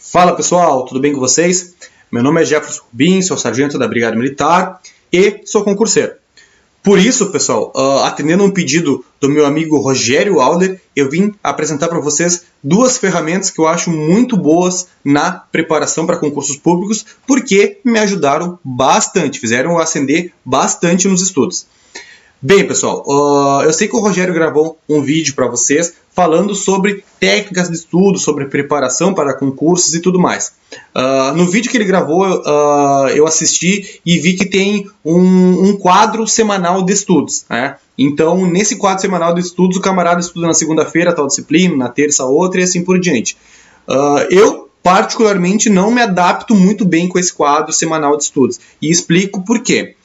Fala pessoal, tudo bem com vocês? Meu nome é Jefferson Rubin, sou sargento da Brigada Militar e sou concurseiro. Por isso, pessoal, atendendo um pedido do meu amigo Rogério Alder, eu vim apresentar para vocês duas ferramentas que eu acho muito boas na preparação para concursos públicos, porque me ajudaram bastante, fizeram eu ascender bastante nos estudos. Bem, pessoal, eu sei que o Rogério gravou um vídeo para vocês falando sobre técnicas de estudo, sobre preparação para concursos e tudo mais. No vídeo que ele gravou, eu assisti e vi que tem um quadro semanal de estudos, né? Então, nesse quadro semanal de estudos, o camarada estuda na segunda-feira tal disciplina, na terça outra e assim por diante. Eu particularmente não me adapto muito bem com esse quadro semanal de estudos. E explico por quê.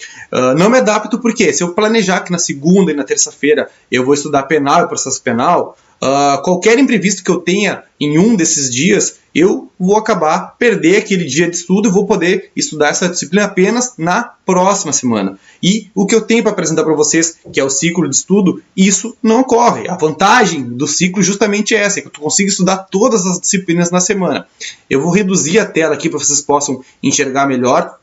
Não me adapto porque se eu planejar que na segunda e na terça-feira eu vou estudar penal e processo penal, qualquer imprevisto que eu tenha em um desses dias, eu vou acabar perder aquele dia de estudo e vou poder estudar essa disciplina apenas na próxima semana. E o que eu tenho para apresentar para vocês, que é o ciclo de estudo, isso não ocorre. A vantagem do ciclo justamente é essa, que eu consigo estudar todas as disciplinas na semana. Eu vou reduzir a tela aqui para vocês possam enxergar melhor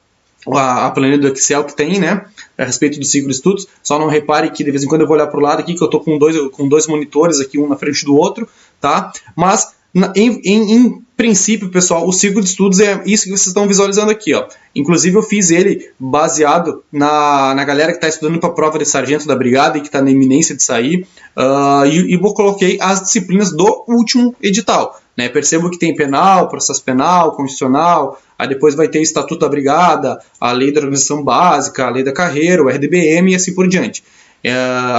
a planilha do Excel que tem, né, a respeito do ciclo de estudos. Só não repare que de vez em quando eu vou olhar para o lado aqui, que eu estou com dois monitores aqui, um na frente do outro, tá? Mas, em princípio, pessoal, o ciclo de estudos é isso que vocês estão visualizando aqui, ó. Inclusive, eu fiz ele baseado na galera que está estudando para a prova de sargento da brigada e que está na iminência de sair, e eu coloquei as disciplinas do último edital, né? Percebo que tem penal, processo penal, constitucional, aí depois vai ter o Estatuto da Brigada, a Lei da Organização Básica, a Lei da Carreira, o RDBM e assim por diante.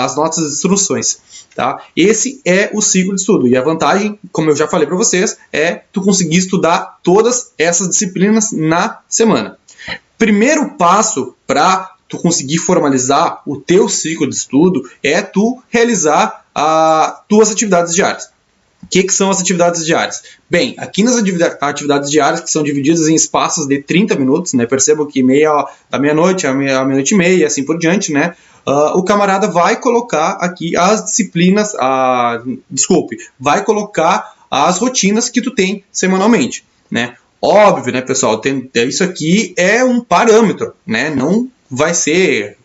As notas de instruções. Tá? Esse é o ciclo de estudo. E a vantagem, como eu já falei para vocês, é tu conseguir estudar todas essas disciplinas na semana. Primeiro passo para tu conseguir formalizar o teu ciclo de estudo é tu realizar as tuas atividades diárias. O que são as atividades diárias? Bem, aqui nas atividades diárias, que são divididas em espaços de 30 minutos, né? Percebo que da meia-noite à meia-noite e meia, assim por diante, né? O camarada vai colocar aqui as disciplinas, vai colocar as rotinas que tu tem semanalmente, né? Óbvio, né, pessoal, isso aqui é um parâmetro, né? Não vai ser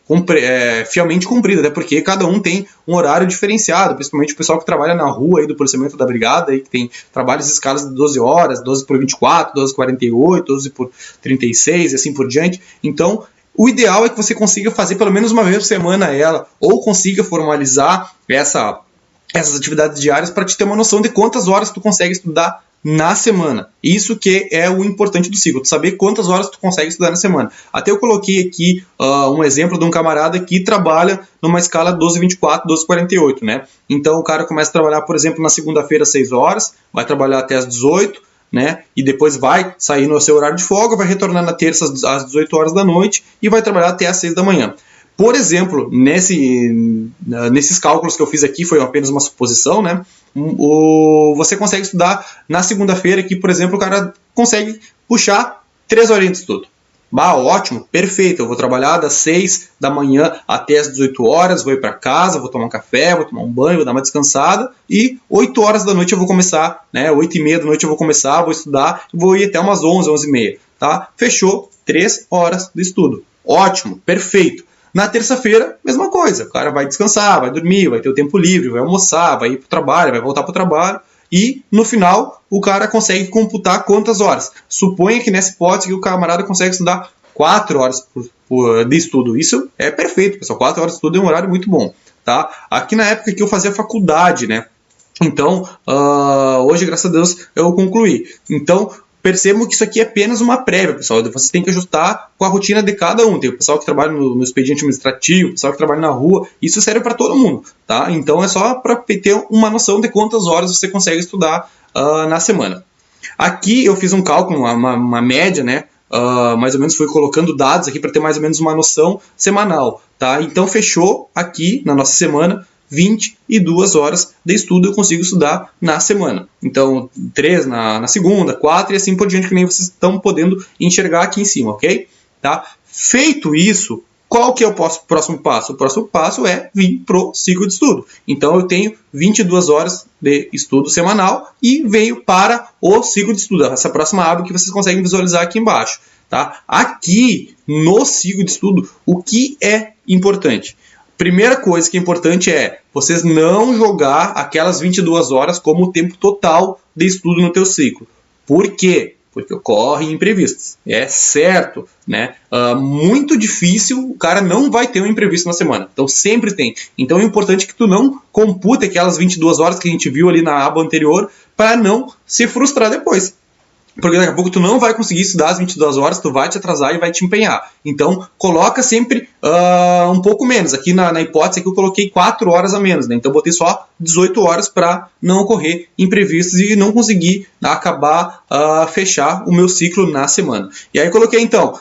fielmente cumprido, até porque cada um tem um horário diferenciado, principalmente o pessoal que trabalha na rua aí do policiamento da brigada, aí, que tem trabalhos de escalas de 12 horas, 12 por 24, 12 por 48, 12 por 36 e assim por diante. Então, o ideal é que você consiga fazer pelo menos uma vez por semana ela, ou consiga formalizar essas atividades diárias para te ter uma noção de quantas horas tu consegue estudar na semana. Isso que é o importante do ciclo, tu saber quantas horas tu consegue estudar na semana. Até eu coloquei aqui um exemplo de um camarada que trabalha numa escala 12-24, 12-48, né? Então o cara começa a trabalhar, por exemplo, na segunda-feira às 6 horas, vai trabalhar até às 18, né? E depois vai sair no seu horário de folga, vai retornar na terça às 18 horas da noite e vai trabalhar até às 6 da manhã. Por exemplo, nesses cálculos que eu fiz aqui, foi apenas uma suposição, né? Você consegue estudar na segunda-feira, que, por exemplo, o cara consegue puxar 3 horinhas de estudo. Ótimo, perfeito, eu vou trabalhar das 6 da manhã até as 18 horas, vou ir para casa, vou tomar um café, vou tomar um banho, vou dar uma descansada, e 8 horas da noite eu vou começar, né? 8 e meia da noite eu vou começar, vou estudar, vou ir até umas 11, 11 e meia, tá? Fechou, 3 horas de estudo. Ótimo, perfeito. Na terça-feira, mesma coisa, o cara vai descansar, vai dormir, vai ter o tempo livre, vai almoçar, vai ir para o trabalho, vai voltar para o trabalho, e no final o cara consegue computar quantas horas. Suponha que nessa hipótese que o camarada consegue estudar 4 horas de estudo. Isso é perfeito, pessoal, 4 horas de estudo é um horário muito bom. Tá? Aqui na época que eu fazia faculdade, né? Então, hoje, graças a Deus, eu concluí. Então, percebam que isso aqui é apenas uma prévia, pessoal. Você tem que ajustar com a rotina de cada um. Tem o pessoal que trabalha no expediente administrativo, o pessoal que trabalha na rua. Isso serve para todo mundo, tá? Então é só para ter uma noção de quantas horas você consegue estudar na semana. Aqui eu fiz um cálculo, uma média, né? Mais ou menos fui colocando dados aqui para ter mais ou menos uma noção semanal, tá? Então fechou aqui na nossa semana 22 horas de estudo eu consigo estudar na semana. Então, 3 na segunda, 4 e assim por diante, que nem vocês estão podendo enxergar aqui em cima, ok? Tá? Feito isso, Qual que é o próximo passo? O próximo passo é vir pro ciclo de estudo. Então eu tenho 22 horas de estudo semanal e venho para o ciclo de estudo, essa próxima aba que vocês conseguem visualizar aqui embaixo. Tá? Aqui no ciclo de estudo, o que é importante? Primeira coisa que é importante é vocês não jogar aquelas 22 horas como o tempo total de estudo no teu ciclo. Por quê? Porque ocorrem imprevistos. É certo, né? Muito difícil, o cara não vai ter um imprevisto na semana. Então sempre tem. Então é importante que tu não compute aquelas 22 horas que a gente viu ali na aba anterior para não se frustrar depois. Porque daqui a pouco tu não vai conseguir estudar as 22 horas, tu vai te atrasar e vai te empenhar. Então, coloca sempre um pouco menos. Aqui na hipótese aqui eu coloquei 4 horas a menos, né? Então, eu botei só 18 horas para não ocorrer imprevistos e não conseguir acabar, fechar o meu ciclo na semana. E aí, coloquei, então,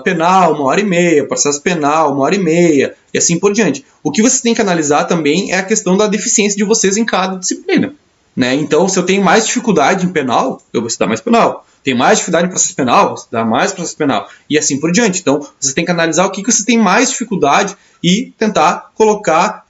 penal, 1h30, processo penal, 1h30, e assim por diante. O que vocês têm que analisar também é a questão da deficiência de vocês em cada disciplina. Né? Então, se eu tenho mais dificuldade em penal, eu vou estudar mais penal. Tenho mais dificuldade em processo penal, vou estudar mais processo penal. E assim por diante. Então, você tem que analisar o que você tem mais dificuldade e tentar colocar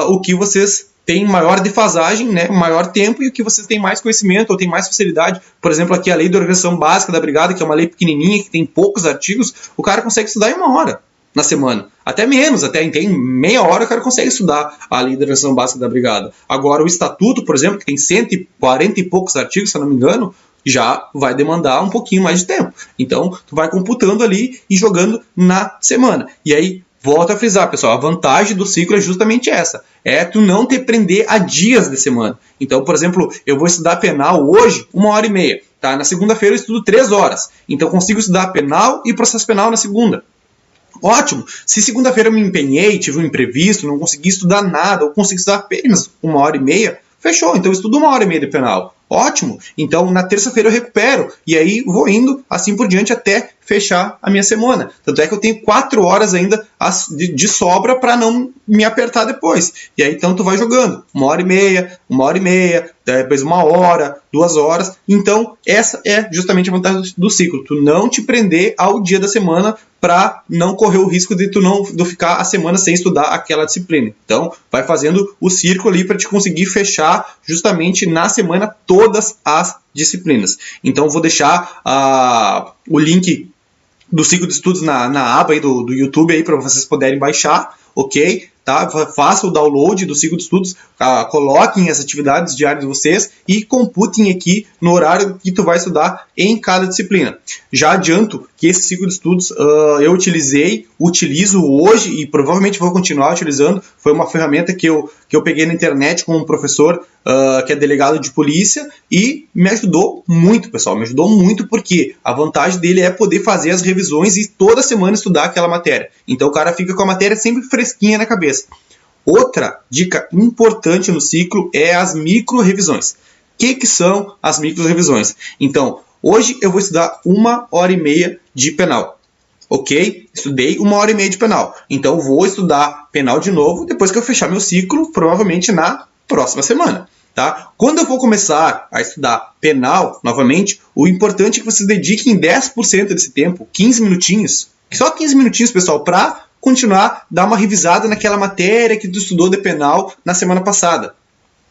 o que vocês têm maior defasagem, né? Maior tempo, e o que vocês têm mais conhecimento ou têm mais facilidade. Por exemplo, aqui a Lei de Organização Básica da Brigada, que é uma lei pequenininha, que tem poucos artigos, o cara consegue estudar em 1 hora na semana. Até menos, até tem meia hora o cara consegue estudar a Lei de Organização Básica da Brigada. Agora, o Estatuto, por exemplo, que tem 140 e poucos artigos, se eu não me engano, já vai demandar um pouquinho mais de tempo. Então, tu vai computando ali e jogando na semana. E aí, volto a frisar, pessoal, a vantagem do ciclo é justamente essa. É tu não te prender a dias de semana. Então, por exemplo, eu vou estudar penal hoje, 1h30. Tá? Na segunda-feira eu estudo 3 horas. Então, eu consigo estudar penal e processo penal na segunda. Ótimo! Se segunda-feira eu me empenhei, tive um imprevisto, não consegui estudar nada, ou consegui estudar apenas 1h30, fechou, então eu estudo 1h30 de penal. Ótimo! Então na terça-feira eu recupero, e aí vou indo assim por diante até fechar a minha semana. Tanto é que eu tenho 4 horas ainda de sobra para não me apertar depois. E aí então tu vai jogando 1h30, depois 1 hora, 2 horas. Então essa é justamente a vantagem do ciclo. Tu não te prender ao dia da semana para não correr o risco de tu não ficar a semana sem estudar aquela disciplina. Então vai fazendo o círculo ali para te conseguir fechar justamente na semana todas as disciplinas. Então vou deixar o link do ciclo de estudos na aba aí do YouTube aí para vocês poderem baixar, ok? Tá? Faça o download do ciclo de estudos, coloquem as atividades diárias de vocês e computem aqui no horário que tu vai estudar em cada disciplina. Já adianto que esse ciclo de estudos eu utilizo hoje e provavelmente vou continuar utilizando. Foi uma ferramenta que eu peguei na internet com um professor que é delegado de polícia e me ajudou muito, pessoal. Me ajudou muito porque a vantagem dele é poder fazer as revisões e toda semana estudar aquela matéria. Então o cara fica com a matéria sempre fresquinha na cabeça. Outra dica importante no ciclo é as micro-revisões. O que são as micro-revisões? Então, hoje eu vou estudar 1h30 de penal. Ok? Estudei 1h30 de penal. Então, vou estudar penal de novo depois que eu fechar meu ciclo, provavelmente na próxima semana. Tá? Quando eu vou começar a estudar penal novamente, o importante é que vocês dediquem 10% desse tempo, 15 minutinhos, só 15 minutinhos, pessoal, para continuar, dar uma revisada naquela matéria que tu estudou de penal na semana passada.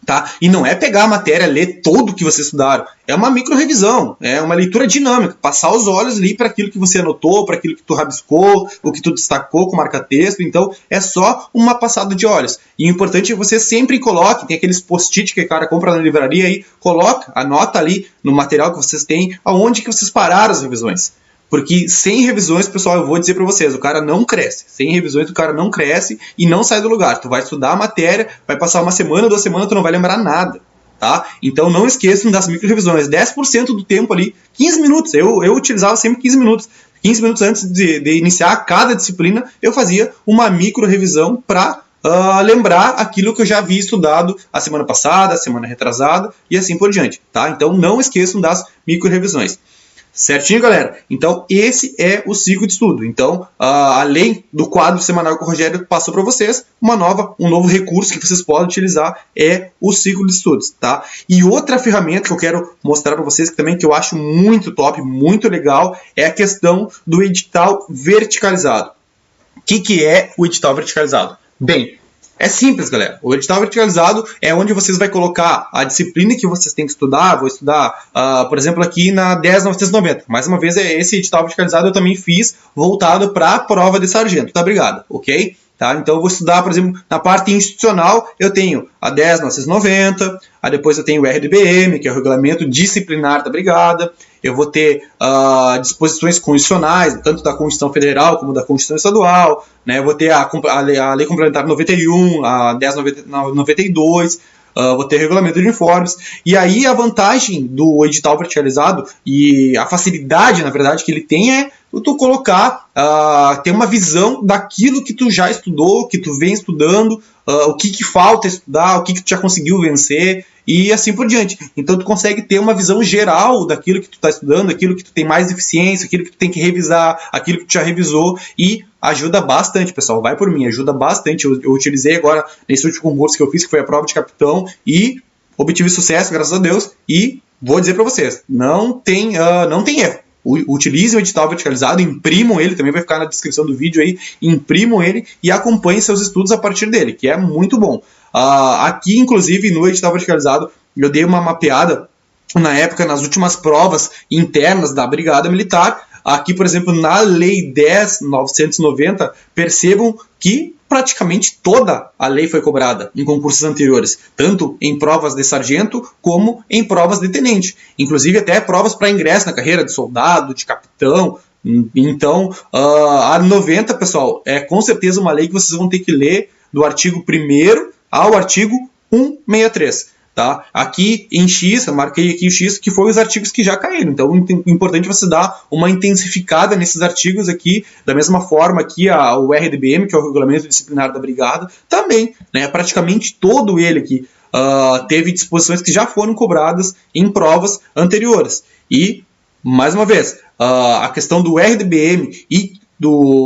Tá? E não é pegar a matéria, ler tudo que vocês estudaram. É uma micro-revisão, é uma leitura dinâmica. Passar os olhos ali para aquilo que você anotou, para aquilo que tu rabiscou, o que tu destacou com marca-texto. Então, é só uma passada de olhos. E o importante é que você sempre coloque, tem aqueles post-it que o cara compra na livraria aí, coloca, anota ali no material que vocês têm, aonde que vocês pararam as revisões. Porque sem revisões, pessoal, eu vou dizer para vocês, o cara não cresce. Sem revisões, o cara não cresce e não sai do lugar. Tu vai estudar a matéria, vai passar 1 semana, 2 semanas, tu não vai lembrar nada. Tá? Então não esqueçam das micro-revisões. 10% do tempo ali, 15 minutos. Eu utilizava sempre 15 minutos. 15 minutos antes de iniciar cada disciplina, eu fazia uma micro-revisão para lembrar aquilo que eu já havia estudado a semana passada, a semana retrasada e assim por diante. Tá? Então não esqueçam das micro-revisões. Certinho, galera? Então, esse é o ciclo de estudo. Então, além do quadro semanal que o Rogério passou para vocês, um novo recurso que vocês podem utilizar é o ciclo de estudos, tá? E outra ferramenta que eu quero mostrar para vocês, que eu acho muito top, muito legal, é a questão do edital verticalizado. O que é o edital verticalizado? Bem, é simples, galera. O edital verticalizado é onde vocês vão colocar a disciplina que vocês têm que estudar. Vou estudar, por exemplo, aqui na 10.990. Mais uma vez, esse edital verticalizado eu também fiz voltado para a prova de sargento da brigada, ok? Tá? Então eu vou estudar, por exemplo, na parte institucional, eu tenho a 10.990, aí depois eu tenho o RDBM, que é o Regulamento Disciplinar da Brigada, eu vou ter disposições constitucionais, tanto da Constituição Federal como da Constituição Estadual, né? Eu vou ter a Lei Complementar 91, a 10.92, vou ter regulamento de uniformes, e aí a vantagem do edital verticalizado e a facilidade, na verdade, que ele tem é tu colocar, ter uma visão daquilo que tu já estudou, que tu vem estudando, o que falta estudar, o que tu já conseguiu vencer, e assim por diante. Então tu consegue ter uma visão geral daquilo que tu está estudando, aquilo que tu tem mais deficiência, aquilo que tu tem que revisar, aquilo que tu já revisou, e ajuda bastante, pessoal. Vai por mim, ajuda bastante. Eu utilizei agora nesse último concurso que eu fiz, que foi a prova de capitão, e obtive sucesso, graças a Deus, e vou dizer para vocês, não tem erro. Utilize o edital verticalizado, imprimam ele, também vai ficar na descrição do vídeo aí, imprimam ele e acompanhem seus estudos a partir dele, que é muito bom. Aqui, inclusive, no edital verticalizado, eu dei uma mapeada, na época, nas últimas provas internas da Brigada Militar. Aqui, por exemplo, na Lei 10.990, percebam que praticamente toda a lei foi cobrada em concursos anteriores, tanto em provas de sargento como em provas de tenente, inclusive até provas para ingresso na carreira de soldado, de capitão. Então, a 90, pessoal, é com certeza uma lei que vocês vão ter que ler do artigo 1º ao artigo 163. Tá? Aqui em X, eu marquei aqui o X, que foi os artigos que já caíram. Então é importante você dar uma intensificada nesses artigos aqui, da mesma forma que o RDBM, que é o Regulamento Disciplinar da Brigada, também, né? Praticamente todo ele aqui teve disposições que já foram cobradas em provas anteriores. E, mais uma vez, a questão do RDBM e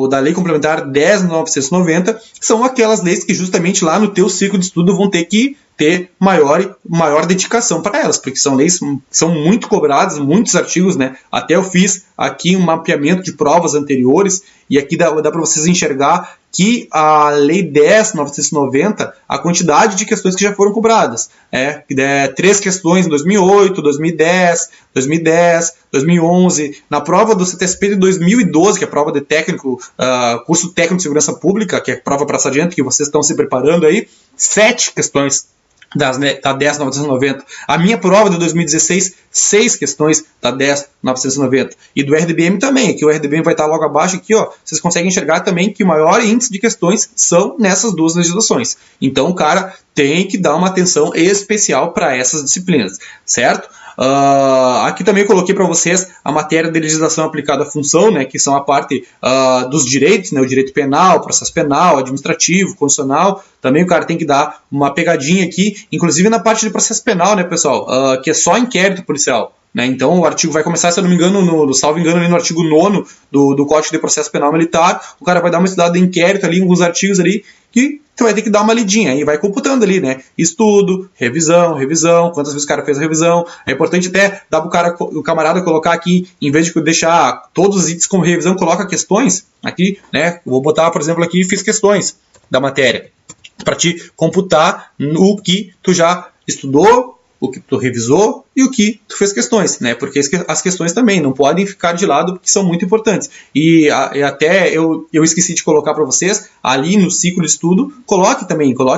da Lei Complementar 10.990 são aquelas leis que justamente lá no teu ciclo de estudo vão ter que ter maior dedicação para elas, porque são leis que são muito cobradas, muitos artigos, né? Até eu fiz aqui um mapeamento de provas anteriores, e aqui dá para vocês enxergar que a Lei 10.990, a quantidade de questões que já foram cobradas, 3 questões em 2008, 2010, 2011, na prova do CTSP de 2012, que é a prova de técnico, curso técnico de segurança pública, que é a prova para sargento, que vocês estão se preparando aí, 7 questões da 10.990. A minha prova de 2016, 6 questões da 10.990. E do RDBM também, que o RDBM vai estar logo abaixo aqui, ó. Vocês conseguem enxergar também que o maior índice de questões são nessas duas legislações. Então o cara tem que dar uma atenção especial para essas disciplinas, certo? Aqui também eu coloquei para vocês a matéria de legislação aplicada à função, né, que são a parte dos direitos, né, o direito penal, processo penal, administrativo, constitucional. Também o cara tem que dar uma pegadinha aqui, inclusive na parte de processo penal, né, pessoal, que é só inquérito policial. Né? Então o artigo vai começar, se eu não me engano, salvo engano, ali no artigo 9º do Código de Processo Penal Militar. O cara vai dar uma estudada de inquérito ali, alguns artigos ali, que tu vai ter que dar uma lidinha e vai computando ali, né? Estudo, revisão, quantas vezes o cara fez a revisão. É importante até dar o camarada colocar aqui, em vez de deixar todos os itens como revisão, coloca questões aqui, né? Vou botar, por exemplo, aqui, fiz questões da matéria, para te computar o que tu já estudou, o que tu revisou e o que tu fez questões, né? Porque as questões também não podem ficar de lado, porque são muito importantes. E até eu esqueci de colocar para vocês, ali no ciclo de estudo, coloque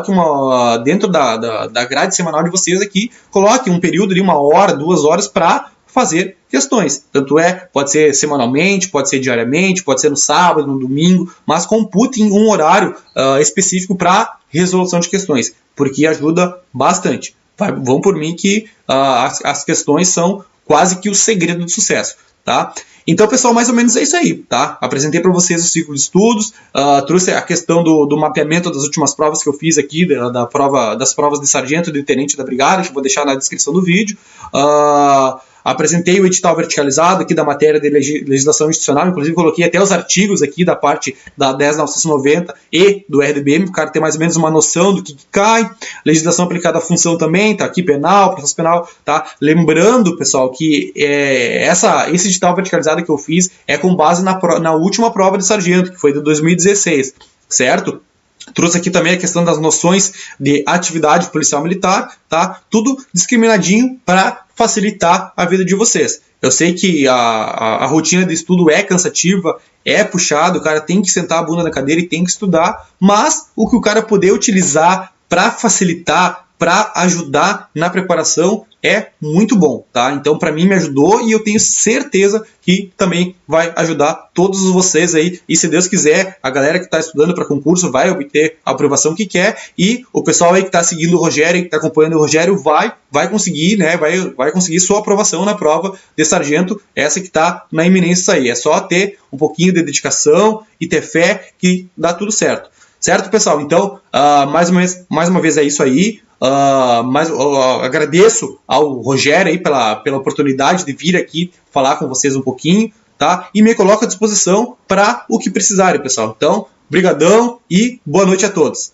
uma dentro da grade semanal de vocês aqui, coloque um período ali, 1 hora, 2 horas, para fazer questões. Tanto pode ser semanalmente, pode ser diariamente, pode ser no sábado, no domingo, mas compute em um horário específico para resolução de questões, porque ajuda bastante. Vão por mim que as questões são quase que o segredo do sucesso, tá? Então, pessoal, mais ou menos é isso aí, tá? Apresentei para vocês o ciclo de estudos, trouxe a questão do mapeamento das últimas provas que eu fiz aqui, das provas de sargento e de tenente da brigada, que eu vou deixar na descrição do vídeo. Apresentei o edital verticalizado aqui da matéria de legislação institucional, inclusive coloquei até os artigos aqui da parte da 10.990 e do RDBM, para o cara ter mais ou menos uma noção do que cai. Legislação aplicada à função também, tá aqui penal, processo penal, tá? Lembrando, pessoal, que esse edital verticalizado que eu fiz é com base na última prova de sargento, que foi de 2016, certo? Trouxe aqui também a questão das noções de atividade policial militar, tá? Tudo discriminadinho para facilitar a vida de vocês. Eu sei que a rotina de estudo é cansativa, é puxado, o cara tem que sentar a bunda na cadeira e tem que estudar, mas o que o cara puder utilizar para facilitar, para ajudar na preparação é muito bom, tá? Então, para mim, me ajudou e eu tenho certeza que também vai ajudar todos vocês aí. E se Deus quiser, a galera que está estudando para concurso vai obter a aprovação que quer e o pessoal aí que está seguindo o Rogério, que está acompanhando o Rogério, vai conseguir, né? Vai conseguir sua aprovação na prova de sargento, essa que está na iminência aí. É só ter um pouquinho de dedicação e ter fé que dá tudo certo. Certo, pessoal? Então, mais uma vez é isso aí. Agradeço ao Rogério aí pela oportunidade de vir aqui falar com vocês um pouquinho, tá? E me coloco à disposição para o que precisarem, pessoal. Então, brigadão e boa noite a todos.